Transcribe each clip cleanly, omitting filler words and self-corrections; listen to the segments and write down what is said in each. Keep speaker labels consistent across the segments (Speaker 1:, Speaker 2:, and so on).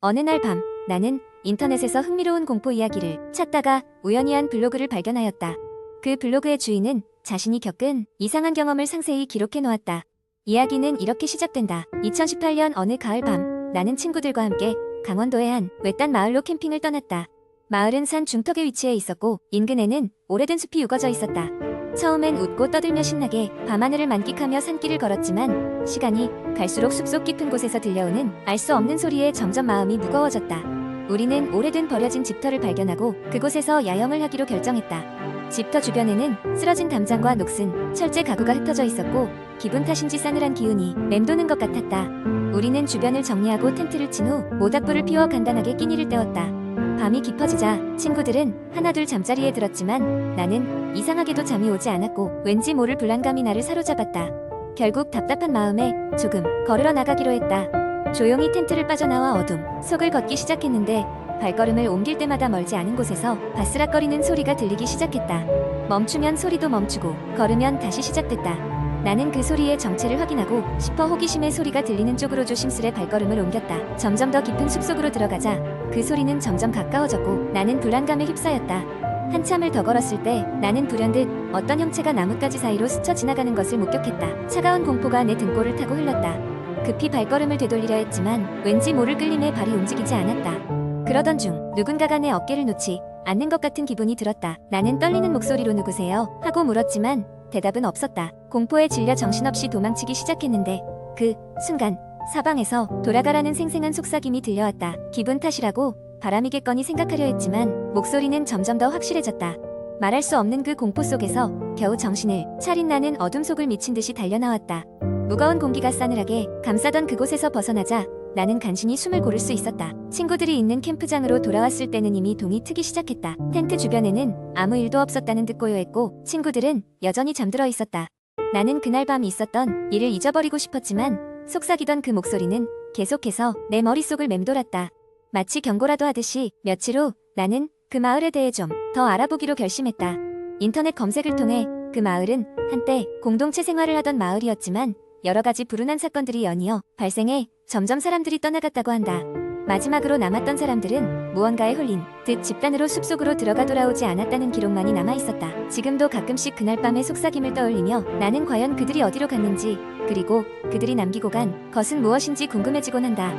Speaker 1: 어느 날 밤, 나는 인터넷에서 흥미로운 공포 이야기를 찾다가 우연히 한 블로그를 발견하였다. 그 블로그의 주인은 자신이 겪은 이상한 경험을 상세히 기록해 놓았다. 이야기는 이렇게 시작된다. 2018년 어느 가을 밤, 나는 친구들과 함께 강원도의 한 외딴 마을로 캠핑을 떠났다. 마을은 산 중턱에 위치해 있었고 인근에는 오래된 숲이 우거져 있었다. 처음엔 웃고 떠들며 신나게 밤하늘을 만끽하며 산길을 걸었지만 시간이 갈수록 숲속 깊은 곳에서 들려오는 알 수 없는 소리에 점점 마음이 무거워졌다. 우리는 오래된 버려진 집터를 발견하고 그곳에서 야영을 하기로 결정했다. 집터 주변에는 쓰러진 담장과 녹슨 철제 가구가 흩어져 있었고 기분 탓인지 싸늘한 기운이 맴도는 것 같았다. 우리는 주변을 정리하고 텐트를 친 후 모닥불을 피워 간단하게 끼니를 때웠다. 밤이 깊어지자 친구들은 하나둘 잠자리에 들었지만 나는 이상하게도 잠이 오지 않았고 왠지 모를 불안감이 나를 사로잡았다. 결국 답답한 마음에 조금 걸으러 나가기로 했다. 조용히 텐트를 빠져나와 어둠 속을 걷기 시작했는데 발걸음을 옮길 때마다 멀지 않은 곳에서 바스락거리는 소리가 들리기 시작했다. 멈추면 소리도 멈추고 걸으면 다시 시작됐다. 나는 그 소리의 정체를 확인하고 싶어 호기심의 소리가 들리는 쪽으로 조심스레 발걸음을 옮겼다. 점점 더 깊은 숲속으로 들어가자 그 소리는 점점 가까워졌고 나는 불안감에 휩싸였다. 한참을 더 걸었을 때 나는 불현듯 어떤 형체가 나뭇가지 사이로 스쳐 지나가는 것을 목격했다. 차가운 공포가 내 등골을 타고 흘렀다. 급히 발걸음을 되돌리려 했지만 왠지 모를 끌림에 발이 움직이지 않았다. 그러던 중 누군가가 내 어깨를 놓지 않는 것 같은 기분이 들었다. 나는 떨리는 목소리로 누구세요? 하고 물었지만 대답은 없었다. 공포에 질려 정신없이 도망치기 시작했는데 그 순간 사방에서 돌아가라는 생생한 속삭임이 들려왔다. 기분 탓이라고 바람이겠거니 생각하려 했지만 목소리는 점점 더 확실해졌다. 말할 수 없는 그 공포 속에서 겨우 정신을 차린 나는 어둠 속을 미친 듯이 달려나왔다. 무거운 공기가 싸늘하게 감싸던 그곳에서 벗어나자 나는 간신히 숨을 고를 수 있었다. 친구들이 있는 캠프장으로 돌아왔을 때는 이미 동이 트기 시작했다. 텐트 주변에는 아무 일도 없었다는 듯 고요했고 친구들은 여전히 잠들어 있었다. 나는 그날 밤 있었던 일을 잊어버리고 싶었지만 속삭이던 그 목소리는 계속해서 내 머릿속을 맴돌았다. 마치 경고라도 하듯이 며칠 후 나는 그 마을에 대해 좀 더 알아보기로 결심했다. 인터넷 검색을 통해 그 마을은 한때 공동체 생활을 하던 마을이었지만 여러 가지 불운한 사건들이 연이어 발생해 점점 사람들이 떠나갔다고 한다. 마지막으로 남았던 사람들은 무언가에 홀린 듯 집단으로 숲속으로 들어가 돌아오지 않았다는 기록만이 남아있었다. 지금도 가끔씩 그날 밤의 속삭임을 떠올리며 나는 과연 그들이 어디로 갔는지 그리고 그들이 남기고 간 것은 무엇인지 궁금해지곤 한다.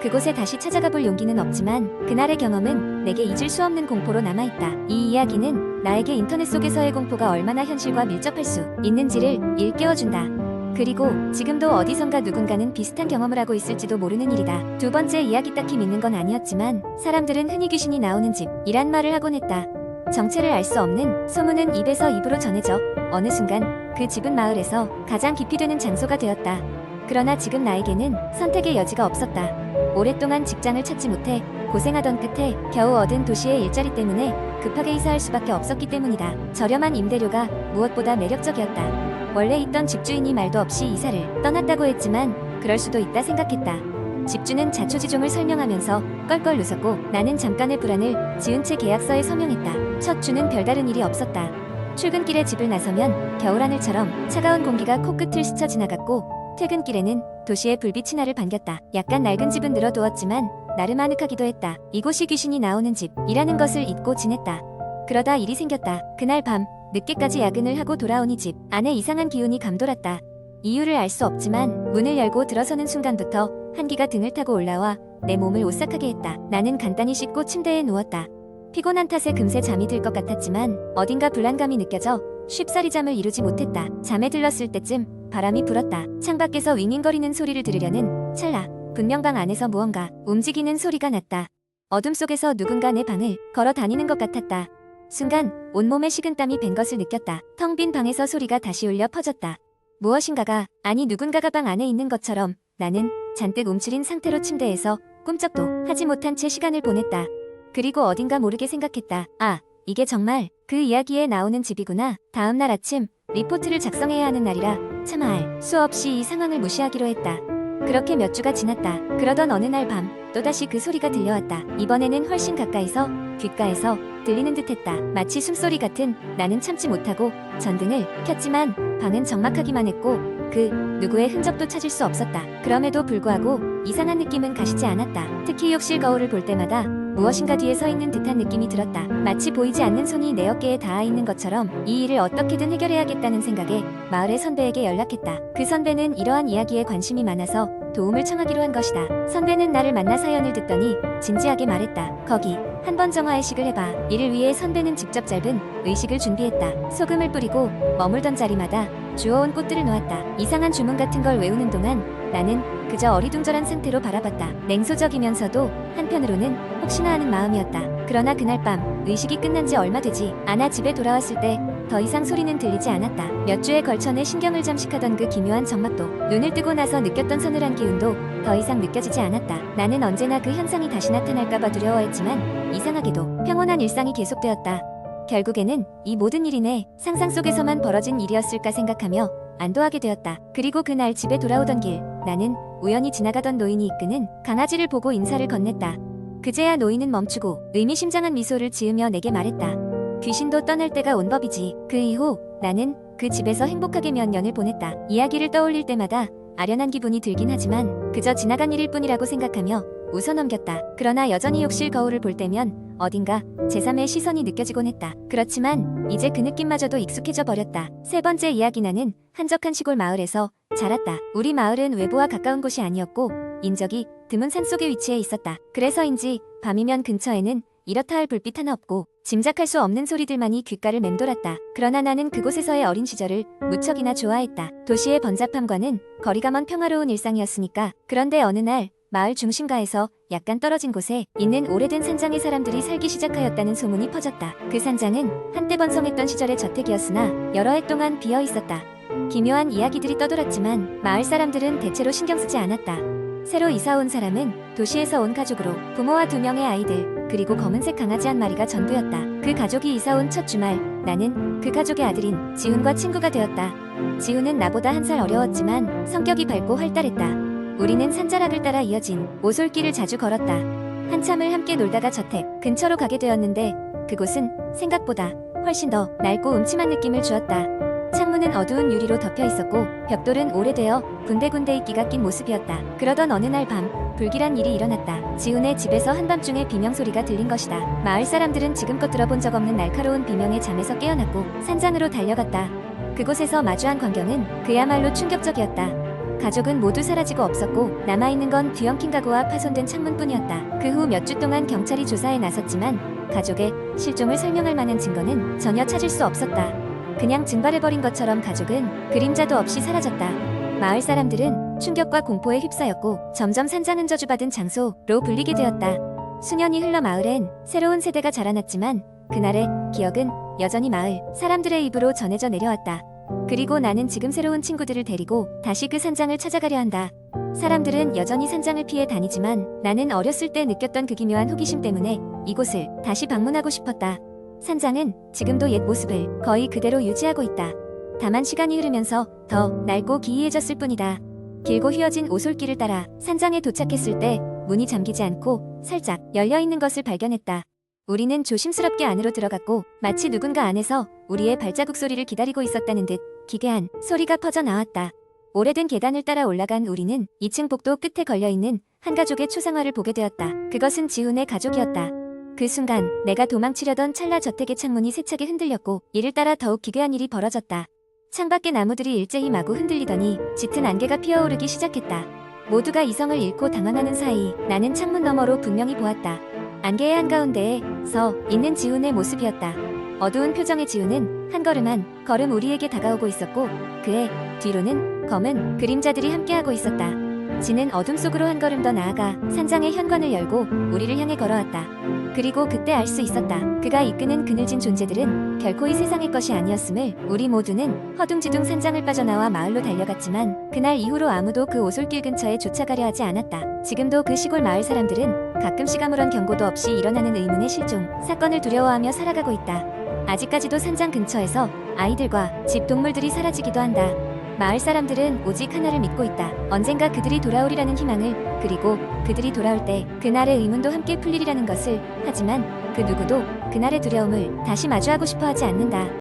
Speaker 1: 그곳에 다시 찾아가 볼 용기는 없지만 그날의 경험은 내게 잊을 수 없는 공포로 남아있다. 이 이야기는 나에게 인터넷 속에서의 공포가 얼마나 현실과 밀접할 수 있는지를 일깨워준다. 그리고 지금도 어디선가 누군가는 비슷한 경험을 하고 있을지도 모르는 일이다. 두 번째 이야기 딱히 믿는 건 아니었지만 사람들은 흔히 귀신이 나오는 집이란 말을 하곤 했다. 정체를 알 수 없는 소문은 입에서 입으로 전해져 어느 순간 그 집은 마을에서 가장 깊이 되는 장소가 되었다. 그러나 지금 나에게는 선택의 여지가 없었다. 오랫동안 직장을 찾지 못해 고생하던 끝에 겨우 얻은 도시의 일자리 때문에 급하게 이사할 수밖에 없었기 때문이다. 저렴한 임대료가 무엇보다 매력적이었다. 원래 있던 집주인이 말도 없이 이사를 떠났다고 했지만 그럴 수도 있다 생각했다. 집주는 자초지종을 설명하면서 껄껄 웃었고 나는 잠깐의 불안을 지은 채 계약서에 서명했다. 첫 주는 별다른 일이 없었다. 출근길에 집을 나서면 겨울하늘처럼 차가운 공기가 코끝을 스쳐 지나갔고 퇴근길에는 도시의 불빛이 나를 반겼다. 약간 낡은 집은 늘어두었지만 나름 아늑하기도 했다. 이곳이 귀신이 나오는 집이라는 것을 잊고 지냈다. 그러다 일이 생겼다. 그날 밤 늦게까지 야근을 하고 돌아오니 집 안에 이상한 기운이 감돌았다. 이유를 알 수 없지만 문을 열고 들어서는 순간부터 한기가 등을 타고 올라와 내 몸을 오싹하게 했다. 나는 간단히 씻고 침대에 누웠다. 피곤한 탓에 금세 잠이 들 것 같았지만 어딘가 불안감이 느껴져 쉽사리 잠을 이루지 못했다. 잠에 들렀을 때쯤 바람이 불었다. 창밖에서 윙윙거리는 소리를 들으려는 찰나 분명 방 안에서 무언가 움직이는 소리가 났다. 어둠 속에서 누군가 내 방을 걸어 다니는 것 같았다. 순간 온몸에 식은땀이 밴 것을 느꼈다. 텅 빈 방에서 소리가 다시 울려 퍼졌다. 무엇인가가 아니 누군가가 방 안에 있는 것처럼 나는 잔뜩 움츠린 상태로 침대에서 꿈쩍도 하지 못한 채 시간을 보냈다. 그리고 어딘가 모르게 생각했다. 아, 이게 정말 그 이야기에 나오는 집이구나. 다음날 아침 리포트를 작성해야 하는 날이라 차마 할 수 없이 이 상황을 무시하기로 했다. 그렇게 몇 주가 지났다. 그러던 어느 날 밤 또다시 그 소리가 들려왔다. 이번에는 훨씬 가까이서 귓가에서 들리는 듯했다. 마치 숨소리 같은. 나는 참지 못하고 전등을 켰지만 방은 적막하기만 했고 그 누구의 흔적도 찾을 수 없었다. 그럼에도 불구하고 이상한 느낌은 가시지 않았다. 특히 욕실 거울을 볼 때마다 무엇인가 뒤에 서 있는 듯한 느낌이 들었다. 마치 보이지 않는 손이 내 어깨에 닿아 있는 것처럼 이 일을 어떻게든 해결해야겠다는 생각에 마을의 선배에게 연락했다. 그 선배는 이러한 이야기에 관심이 많아서 도움을 청하기로 한 것이다. 선배는 나를 만나 사연을 듣더니 진지하게 말했다. 거기 한번 정화의식을 해봐. 이를 위해 선배는 직접 짧은 의식을 준비했다. 소금을 뿌리고 머물던 자리마다 주워온 꽃들을 놓았다. 이상한 주문 같은 걸 외우는 동안 나는 그저 어리둥절한 상태로 바라봤다. 냉소적이면서도 한편으로는 혹시나 하는 마음이었다. 그러나 그날 밤 의식이 끝난 지 얼마 되지 않아 집에 돌아왔을 때 더 이상 소리는 들리지 않았다. 몇 주에 걸쳐 내 신경을 잠식하던 그 기묘한 정막도, 눈을 뜨고 나서 느꼈던 서늘한 기운도 더 이상 느껴지지 않았다. 나는 언제나 그 현상이 다시 나타날까봐 두려워했지만 이상하게도 평온한 일상이 계속되었다. 결국에는 이 모든 일이 내 상상 속에서만 벌어진 일이었을까 생각하며 안도하게 되었다. 그리고 그날 집에 돌아오던 길, 나는 우연히 지나가던 노인이 이끄는 강아지를 보고 인사를 건넸다. 그제야 노인은 멈추고 의미심장한 미소를 지으며 내게 말했다. 귀신도 떠날 때가 온 법이지. 그 이후 나는 그 집에서 행복하게 몇 년을 보냈다. 이야기를 떠올릴 때마다 아련한 기분이 들긴 하지만 그저 지나간 일일 뿐이라고 생각하며 웃어넘겼다. 그러나 여전히 욕실 거울을 볼 때면 어딘가 제3의 시선이 느껴지곤 했다. 그렇지만 이제 그 느낌마저도 익숙해져 버렸다. 세 번째 이야기. 나는 한적한 시골 마을에서 자랐다. 우리 마을은 외부와 가까운 곳이 아니었고 인적이 드문 산속에 위치해 있었다. 그래서인지 밤이면 근처에는 이렇다 할 불빛 하나 없고 짐작할 수 없는 소리들만이 귓가를 맴돌았다. 그러나 나는 그곳에서의 어린 시절을 무척이나 좋아했다. 도시의 번잡함과는 거리가 먼 평화로운 일상이었으니까. 그런데 어느 날 마을 중심가에서 약간 떨어진 곳에 있는 오래된 산장에 사람들이 살기 시작하였다는 소문이 퍼졌다. 그 산장은 한때 번성했던 시절의 저택이었으나 여러 해 동안 비어 있었다. 기묘한 이야기들이 떠돌았지만 마을 사람들은 대체로 신경 쓰지 않았다. 새로 이사 온 사람은 도시에서 온 가족으로 부모와 2명의 아이들 그리고 검은색 강아지 한 마리가 전부였다. 그 가족이 이사 온 첫 주말 나는 그 가족의 아들인 지훈과 친구가 되었다. 지훈은 나보다 1살 어려웠지만 성격이 밝고 활달했다. 우리는 산자락을 따라 이어진 오솔길을 자주 걸었다. 한참을 함께 놀다가 저택 근처로 가게 되었는데 그곳은 생각보다 훨씬 더 낡고 음침한 느낌을 주었다. 창문은 어두운 유리로 덮여 있었고 벽돌은 오래되어 군데군데 이끼가 낀 모습이었다. 그러던 어느 날 밤 불길한 일이 일어났다. 지훈의 집에서 한밤중에 비명소리가 들린 것이다. 마을 사람들은 지금껏 들어본 적 없는 날카로운 비명에 잠에서 깨어났고 산장으로 달려갔다. 그곳에서 마주한 광경은 그야말로 충격적이었다. 가족은 모두 사라지고 없었고 남아있는 건 뒤엉킨 가구와 파손된 창문뿐이었다. 그 후 몇 주 동안 경찰이 조사에 나섰지만 가족의 실종을 설명할 만한 증거는 전혀 찾을 수 없었다. 그냥 증발해버린 것처럼 가족은 그림자도 없이 사라졌다. 마을 사람들은 충격과 공포에 휩싸였고 점점 산장은 저주받은 장소로 불리게 되었다. 수년이 흘러 마을엔 새로운 세대가 자라났지만 그날의 기억은 여전히 마을 사람들의 입으로 전해져 내려왔다. 그리고 나는 지금 새로운 친구들을 데리고 다시 그 산장을 찾아가려 한다. 사람들은 여전히 산장을 피해 다니지만 나는 어렸을 때 느꼈던 그 기묘한 호기심 때문에 이곳을 다시 방문하고 싶었다. 산장은 지금도 옛 모습을 거의 그대로 유지하고 있다. 다만 시간이 흐르면서 더 낡고 기이해졌을 뿐이다. 길고 휘어진 오솔길을 따라 산장에 도착했을 때 문이 잠기지 않고 살짝 열려있는 것을 발견했다. 우리는 조심스럽게 안으로 들어갔고 마치 누군가 안에서 우리의 발자국 소리를 기다리고 있었다는 듯 기괴한 소리가 퍼져 나왔다. 오래된 계단을 따라 올라간 우리는 2층 복도 끝에 걸려있는 한 가족의 초상화를 보게 되었다. 그것은 지훈의 가족이었다. 그 순간 내가 도망치려던 찰나 저택의 창문이 세차게 흔들렸고 이를 따라 더욱 기괴한 일이 벌어졌다. 창밖의 나무들이 일제히 마구 흔들리더니 짙은 안개가 피어오르기 시작했다. 모두가 이성을 잃고 당황하는 사이 나는 창문 너머로 분명히 보았다. 안개의 한가운데에 서 있는 지훈의 모습이었다. 어두운 표정의 지훈은 한 걸음 한 걸음 우리에게 다가오고 있었고 그의 뒤로는 검은 그림자들이 함께하고 있었다. 지는 어둠 속으로 한 걸음 더 나아가 산장의 현관을 열고 우리를 향해 걸어왔다. 그리고 그때 알 수 있었다. 그가 이끄는 그늘진 존재들은 결코 이 세상의 것이 아니었음을. 우리 모두는 허둥지둥 산장을 빠져나와 마을로 달려갔지만 그날 이후로 아무도 그 오솔길 근처에 쫓아가려 하지 않았다. 지금도 그 시골 마을 사람들은 가끔씩 아무런 경고도 없이 일어나는 의문의 실종 사건을 두려워하며 살아가고 있다. 아직까지도 산장 근처에서 아이들과 집 동물들이 사라지기도 한다. 마을 사람들은 오직 하나를 믿고 있다. 언젠가 그들이 돌아오리라는 희망을, 그리고 그들이 돌아올 때 그날의 의문도 함께 풀리리라는 것을. 하지만 그 누구도 그날의 두려움을 다시 마주하고 싶어 하지 않는다.